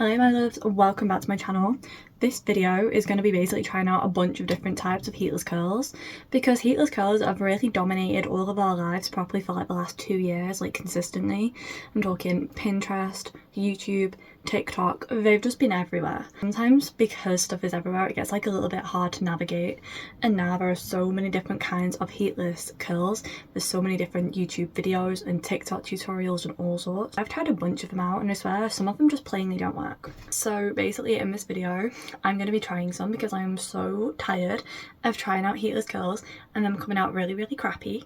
Hello my loves, welcome back to my channel. This video is going to be basically trying out a bunch of different types of heatless curls because heatless curls have really dominated all of our lives probably for like the last 2 years, like consistently. I'm talking Pinterest, YouTube, TikTok, they've just been everywhere. Sometimes because stuff is everywhere it gets like a little bit hard to navigate, and now there are so many different kinds of heatless curls. There's so many different YouTube videos and TikTok tutorials and all sorts. I've tried a bunch of them out and I swear some of them just plainly don't work. So basically in this video I'm going to be trying some because I am so tired of trying out heatless curls and them coming out really crappy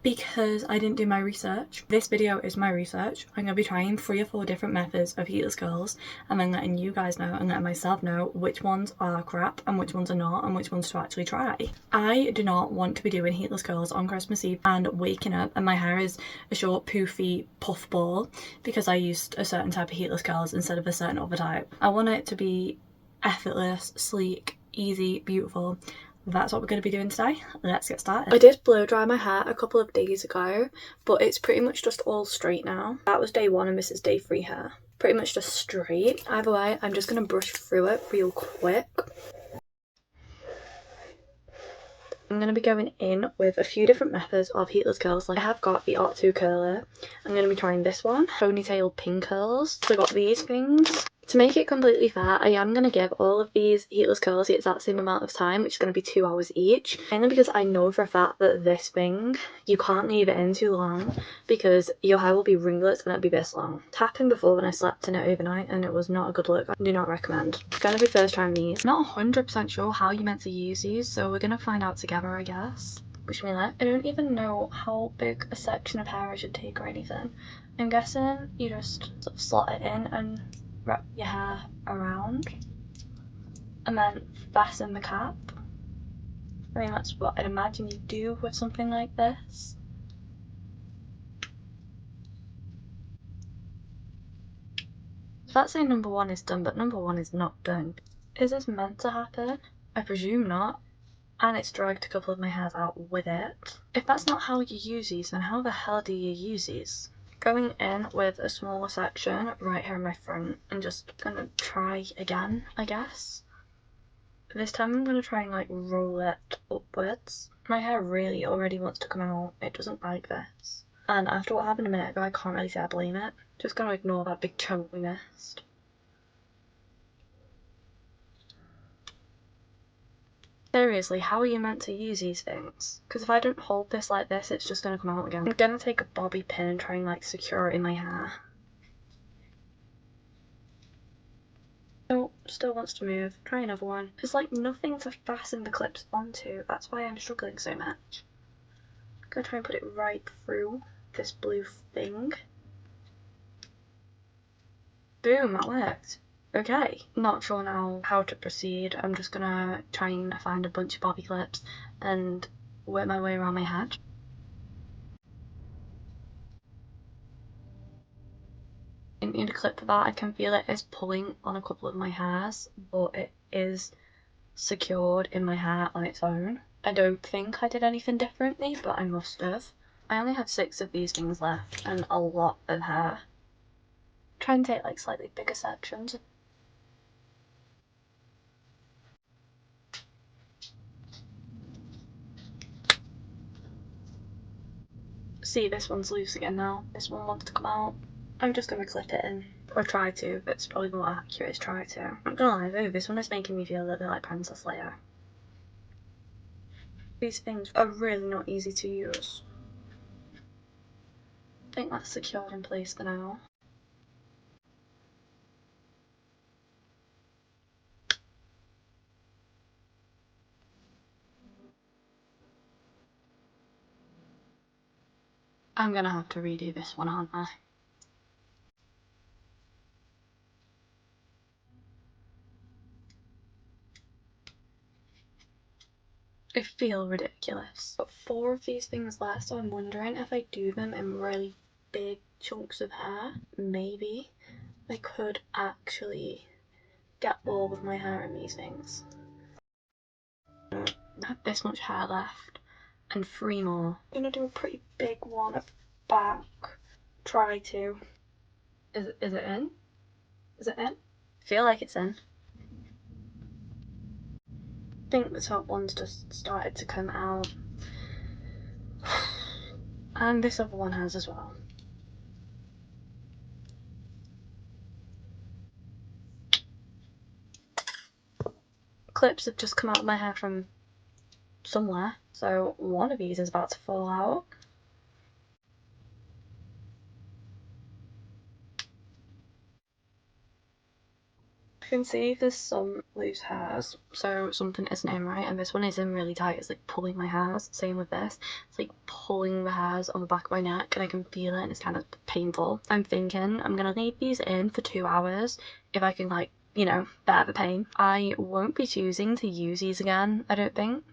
because I didn't do my research. This video is my research. I'm going to be trying 3 or 4 different methods of heatless curls and then letting you guys know and letting myself know which ones are crap and which ones are not and which ones to actually try. I do not want to be doing heatless curls on Christmas Eve and waking up and my hair is a short poofy puff ball because I used a certain type of heatless curls instead of a certain other type. I want it to be effortless, sleek, easy, beautiful. That's what we're going to be doing today. Let's get started. I did blow dry my hair a couple of days ago, but it's pretty much just all straight now. That was day 1 and this is day 3 hair. Pretty much just straight. Either way, I'm just going to brush through it real quick. I'm going to be going in with a few different methods of heatless curls. Like I have got the Art 2 curler. I'm going to be trying this one, ponytail pin curls. So I got these things. To make it completely fair, I am going to give all of these heatless curls the exact same amount of time, which is going to be 2 hours each. Mainly because I know for a fact that this thing, you can't leave it in too long because your hair will be ringlets and it'll be this long. It happened before when I slept in it overnight and it was not a good look. I do not recommend. I'm going to be first trying these. Not 100% sure how you're meant to use these, so we're going to find out together, I guess. Wish me luck. I don't even know how big a section of hair I should take or anything. I'm guessing you just sort of slot it in and wrap your hair around and then fasten the cap. I mean that's what I'd imagine you do with something like this. That's saying number 1 is done, but number 1 is not done. Is this meant to happen? I presume not. And it's dragged a couple of my hairs out with it. If that's not how you use these, then how the hell do you use these? Going in with a smaller section right here in my front and just gonna try again, I guess. This time I'm gonna try and like roll it upwards. My hair really already wants to come out. It doesn't like this. And after what happened a minute ago, I can't really say I blame it. Just gonna ignore that big chunk we missed. Seriously, how are you meant to use these things? Because if I don't hold this like this, it's just gonna come out again. I'm gonna take a bobby pin and try and like secure it in my hair. Oh, still wants to move. Try another one. There's like nothing to fasten the clips onto. That's why I'm struggling so much. I'm gonna try and put it right through this blue thing. Boom, that worked. Okay, not sure now how to proceed. I'm just gonna try and find a bunch of bobby clips and work my way around my head. I didn't need a clip for that. I can feel it is pulling on a couple of my hairs, but it is secured in my hair on its own. I don't think I did anything differently, but I must have. I only have 6 of these things left and a lot of hair. Try and take like slightly bigger sections. See, this one's loose again now. This one wants to come out. I'm just gonna clip it in. Or try to, but it's probably more accurate is try to. I'm not gonna lie though, this one is making me feel a little bit like Princess Leia. These things are really not easy to use. I think that's secured in place for now. I'm gonna have to redo this one, aren't I? I feel ridiculous. Got 4 of these things left, so I'm wondering if I do them in really big chunks of hair, maybe I could actually get all of my hair in these things. I have this much hair left and 3 more. I'm gonna do a pretty big one at the back. Try to. Is it in? Is it in? feel like it's in. I think the top one's just started to come out. And this other one has as well. Clips have just come out of my hair from somewhere, so one of these is about to fall out. You can see there's some loose hairs, so something isn't in right, and this one is in really tight. It's like pulling my hairs. Same with this, it's like pulling the hairs on the back of my neck, and I can feel it, and it's kind of painful. I'm thinking I'm gonna leave these in for 2 hours if I can, like, you know, bear the pain. I won't be choosing to use these again, I don't think,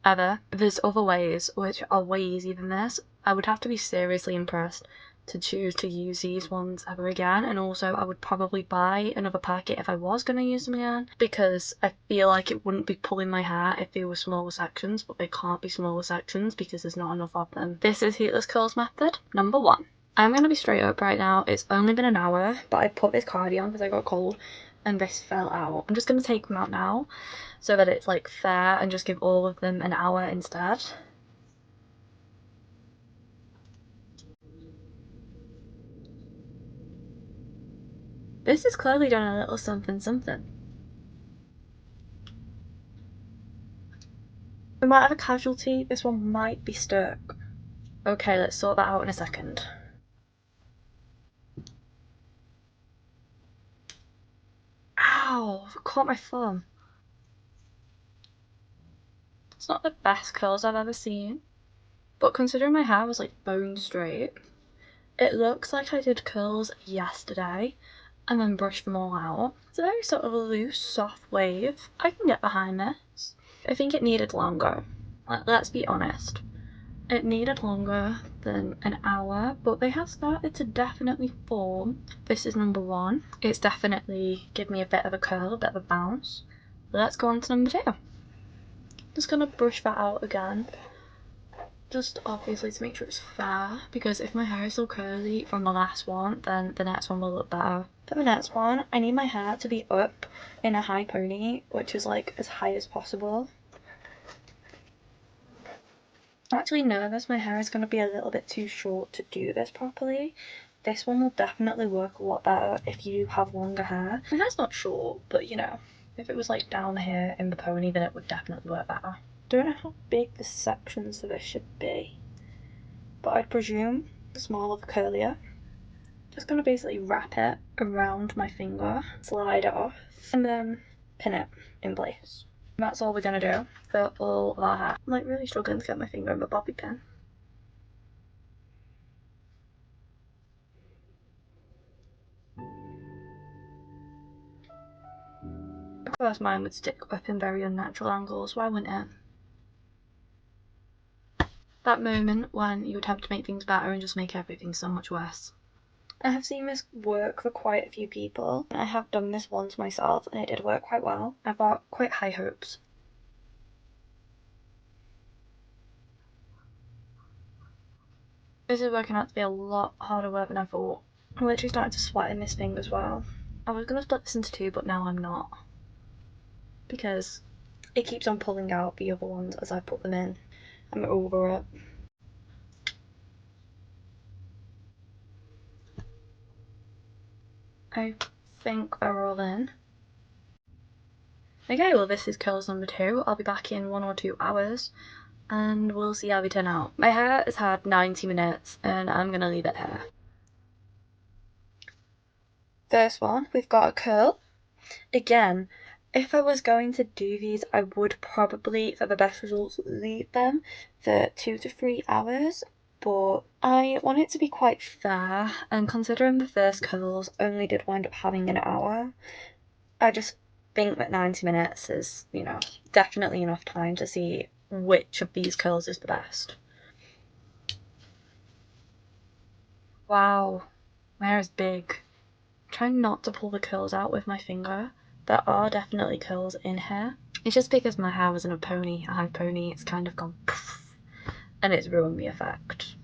ever. There's other ways which are way easier than this. I would have to be seriously impressed to choose to use these ones ever again, and also I would probably buy another packet if I was going to use them again, because I feel like it wouldn't be pulling my hair if they were smaller sections, but they can't be smaller sections because there's not enough of them. This is Heatless Curls method number 1. I'm going to be straight up right now, it's only been an hour, but I put this cardi on because I got cold and this fell out. I'm just going to take them out now so that it's like fair and just give all of them an hour instead. This has clearly done a little something something. We might have a casualty, this one might be stuck. Okay, let's sort that out in a second. Ow, I caught my thumb. It's not the best curls I've ever seen, but considering my hair was like bone straight, it looks like I did curls yesterday and then brushed them all out. It's a very sort of loose, soft wave. I can get behind this. I think it needed longer. Let's be honest. It needed longer than an hour, but they have started to definitely form. This is number 1. It's definitely given me a bit of a curl, a bit of a bounce. Let's go on to number 2. Just gonna brush that out again, just obviously to make sure it's fair, because if my hair is still curly from the last one, then the next one will look better. For the next one, I need my hair to be up in a high pony, which is like as high as possible. I'm actually nervous my hair is going to be a little bit too short to do this properly. This one will definitely work a lot better if you have longer hair. My hair's not short, but you know, if it was like down here in the pony, then it would definitely work better. Don't know how big the sections of this should be, but I'd presume smaller the curlier. Just gonna basically wrap it around my finger, slide it off, and then pin it in place. That's all we're gonna do for all of our hair. I'm like really struggling to get my finger in the bobby pin. Of course mine would stick up in very unnatural angles, why wouldn't it? That moment when you attempt to make things better and just make everything so much worse. I have seen this work for quite a few people. I have done this once myself and it did work quite well. I've got quite high hopes. This is working out to be a lot harder work than I thought. I'm literally starting to sweat in this thing as well. I was going to split this into 2, but now I'm not, because it keeps on pulling out the other ones as I put them in. I'm over it. I think they're all in. Okay, well this is curls number 2. I'll be back in 1 or 2 hours and we'll see how they turn out. My hair has had 90 minutes and I'm gonna leave it here. First one, we've got a curl. Again, if I was going to do these, I would probably, for the best results, leave them for 2 to 3 hours, but I want it to be quite fair, and considering the first curls only did wind up having an hour, I just think that 90 minutes is, you know, definitely enough time to see which of these curls is the best. Wow, my hair is big. I'm trying not to pull the curls out with my finger. There are definitely curls in here. It's just because my hair was in a pony, a high pony, it's kind of gone poof, and it's ruined the effect.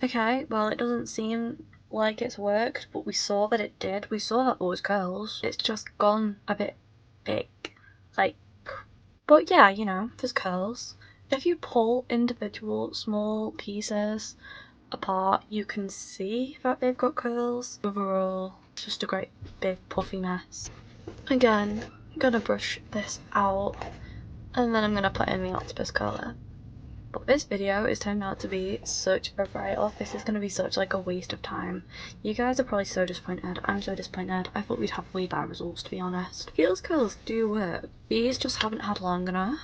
Okay, well it doesn't seem like it's worked, but we saw that it did. We saw that those curls, it's just gone a bit big, like, but yeah, you know, there's curls. If you pull individual small pieces apart, you can see that they've got curls. Overall, it's just a great big puffy mess. Again, I'm gonna brush this out and then I'm gonna put in the octopus curler. But this video is turned out to be such a write-off. This is going to be such like a waste of time. You guys are probably so disappointed. I'm so disappointed. I thought we'd have way better results, to be honest. Heatless curls do work. These just haven't had long enough.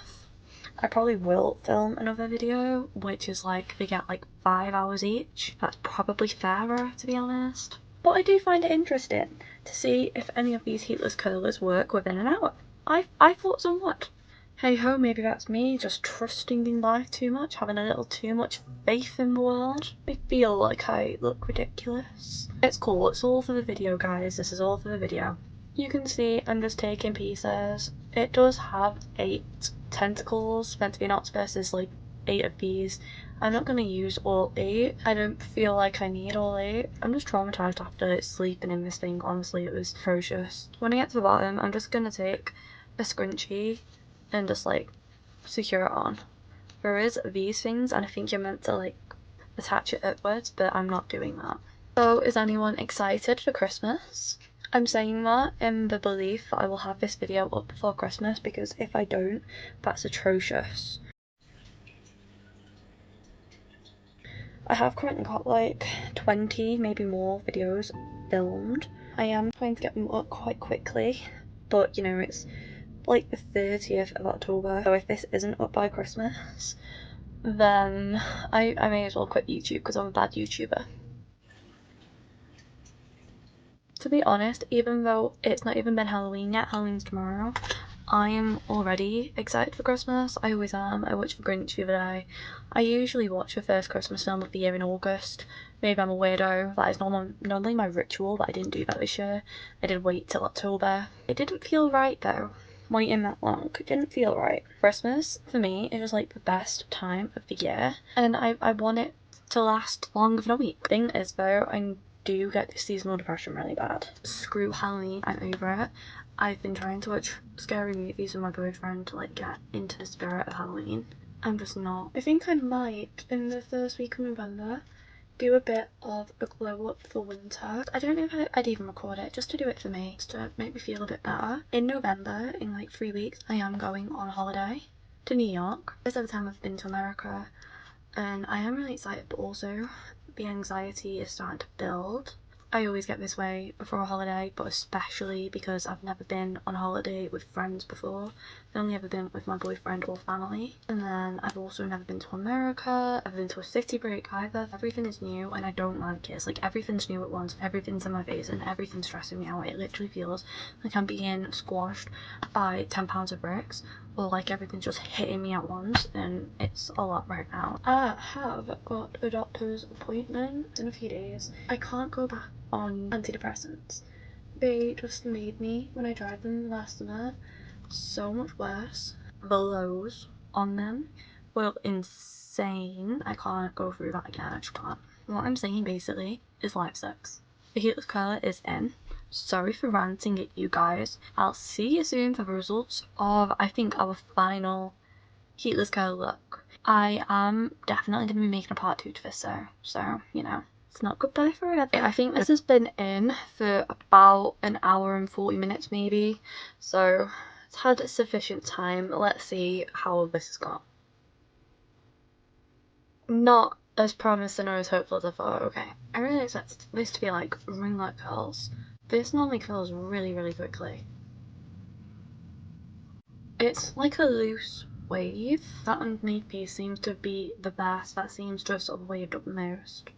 I probably will film another video, which is like, they get like 5 hours each. That's probably fairer, to be honest. But I do find it interesting to see if any of these heatless curlers work within an hour. I thought somewhat. Hey ho, maybe that's me just trusting in life too much, having a little too much faith in the world. I feel like I look ridiculous. It's cool, it's all for the video, guys. This is all for the video. You can see I'm just taking pieces. It does have 8 tentacles, meant to be an octopus. There's like 8 of these. I'm not going to use all 8. I don't feel like I need all 8. I'm just traumatized after sleeping in this thing. Honestly, it was atrocious. When I get to the bottom, I'm just going to take a scrunchie and just like secure it on. There is these things and I think you're meant to like attach it upwards, but I'm not doing that. So is anyone excited for Christmas? I'm saying that in the belief that I will have this video up before Christmas, because if I don't, that's atrocious. I have currently got like 20, maybe more videos filmed. I am trying to get them up quite quickly, but you know, it's like the 30th of October, so if this isn't up by Christmas, then I may as well quit YouTube because I'm a bad YouTuber. To be honest, even though it's not even been Halloween yet, Halloween's tomorrow, I am already excited for Christmas. I always am. I watched The Grinch the other day. I usually watch the first Christmas film of the year in August. Maybe I'm a weirdo. That is normally my ritual, but I didn't do that this year. I did wait till October. It didn't feel right though. Waiting that long, it didn't feel right. Christmas, for me, is just like the best time of the year, and I want it to last longer than a week. Thing is though, I do get this seasonal depression really bad. Screw Halloween, I'm over it. I've been trying to watch scary movies with my boyfriend to like get into the spirit of Halloween. I'm just not. I think I might, in the first week of November, do a bit of a glow up for winter. I don't know if I'd even record it, just to do it for me, just to make me feel a bit better. In November, in like 3 weeks, I am going on holiday to New York. This is the time I've been to America, and I am really excited, but also the anxiety is starting to build. I always get this way before a holiday, but especially because I've never been on holiday with friends before. I've only ever been with my boyfriend or family. And then I've also never been to America, I've been to a city break either. Everything is new and I don't like it. It's like everything's new at once, everything's in my face and everything's stressing me out. It literally feels like I'm being squashed by 10 pounds of bricks, or like everything's just hitting me at once, and it's a lot right now. I have got a doctor's appointment in a few days. I can't go back on antidepressants. They just made me, when I tried them last summer, so much worse. The lows on them were insane. I can't go through that again, I just can't. What I'm saying basically is life sucks. The heatless curler is in. Sorry for ranting at you guys. I'll see you soon for the results of, I think, our final heatless curler look. I am definitely going to be making a part 2 to this though, so, you know, it's not goodbye forever. I think this has been in for about an hour and 40 minutes maybe, so it's had sufficient time. Let's see how this has gone. Not as promising or as hopeful as I thought. Okay, I really expect this to be like ringlet curls. This normally curls really, really quickly. It's like a loose wave. That underneath piece seems to be the best. That seems to have sort of waved up the most.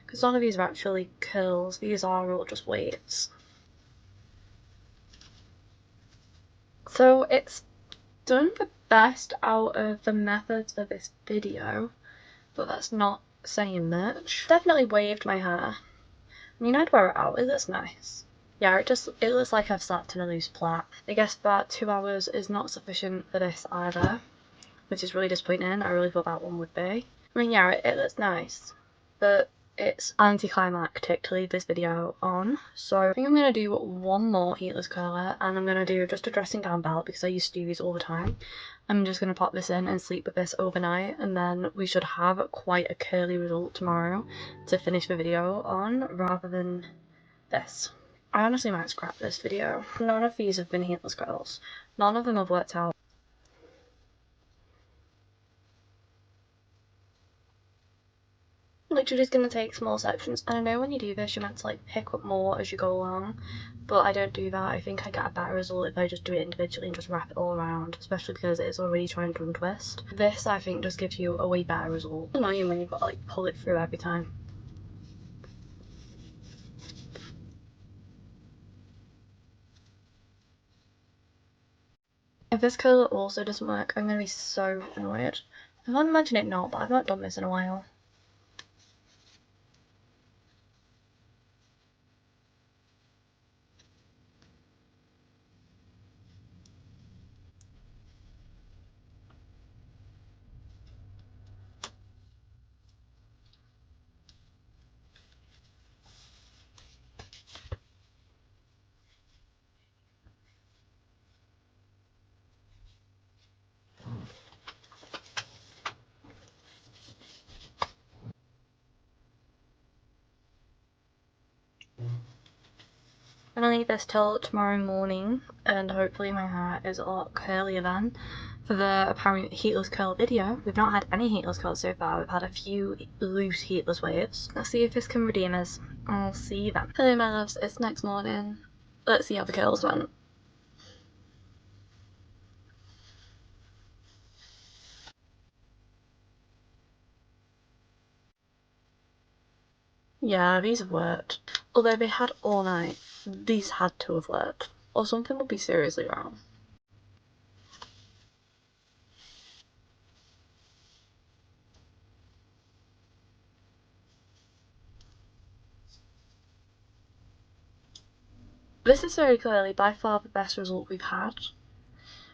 Because none of these are actually curls. These are all just waves. So it's done the best out of the methods for this video, but that's not saying much. Definitely waved my hair. I mean, I'd wear it out. It looks nice. Yeah, it looks like I've slept in a loose plait. I guess that 2 hours is not sufficient for this either, which is really disappointing. I really thought that one would be. I mean, yeah, it looks nice, but it's anticlimactic to leave this video on, so I think I'm going to do one more heatless curler, and I'm going to do just a dressing down belt because I used to do these all the time. I'm just going to pop this in and sleep with this overnight, and then we should have quite a curly result tomorrow to finish the video on, rather than this. I honestly might scrap this video. None of these have been heatless curls. None of them have worked out. Literally just going to take small sections, and I know when you do this you're meant to like pick up more as you go along, but I don't do that. I think I get a better result if I just do it individually and just wrap it all around, especially because it's already trying to untwist. This I think just gives you a way better result. It's annoying when you've got to like pull it through every time. If this curler also doesn't work, I'm going to be so annoyed. I can't imagine it not, but I've not done this in a while. I'm gonna leave this till tomorrow morning, and hopefully my hair is a lot curlier then. For the apparent heatless curl video, we've not had any heatless curls so far. We've had a few loose heatless waves. Let's see if this can redeem us. I'll see you then. Hello my loves, it's next morning. Let's see how the curls went. Yeah, these have worked. Although they had all night, these had to have worked. Or something would be seriously wrong. This is very clearly by far the best result we've had.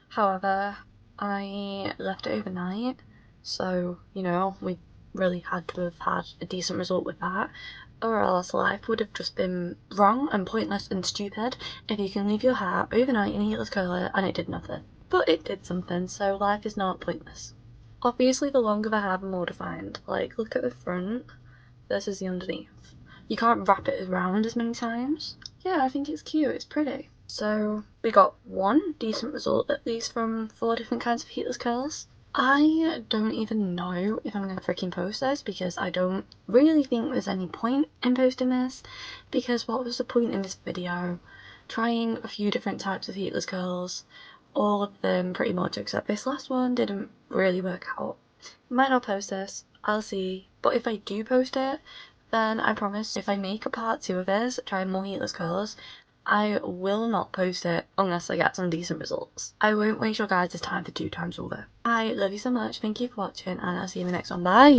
However, I left it overnight, so, you know, we really had to have had a decent result with that, or else life would have just been wrong and pointless and stupid if you can leave your hair overnight in a heatless curler and it did nothing. But it did something, so life is not pointless. Obviously, the longer the hair, the more defined. Like, look at the front versus the underneath. You can't wrap it around as many times. Yeah, I think it's cute, it's pretty. So we got one decent result at least from 4 different kinds of heatless curls. I don't even know if I'm going to freaking post this because I don't really think there's any point in posting this, because what was the point in this video? Trying a few different types of heatless curls, all of them pretty much except this last one didn't really work out. Might not post this, I'll see, but if I do post it, then I promise if I make a part 2 of this, trying more heatless curls, I will not post it unless I get some decent results. I won't waste your guys' time for 2 times over. I love you so much, thank you for watching, and I'll see you in the next one. Bye!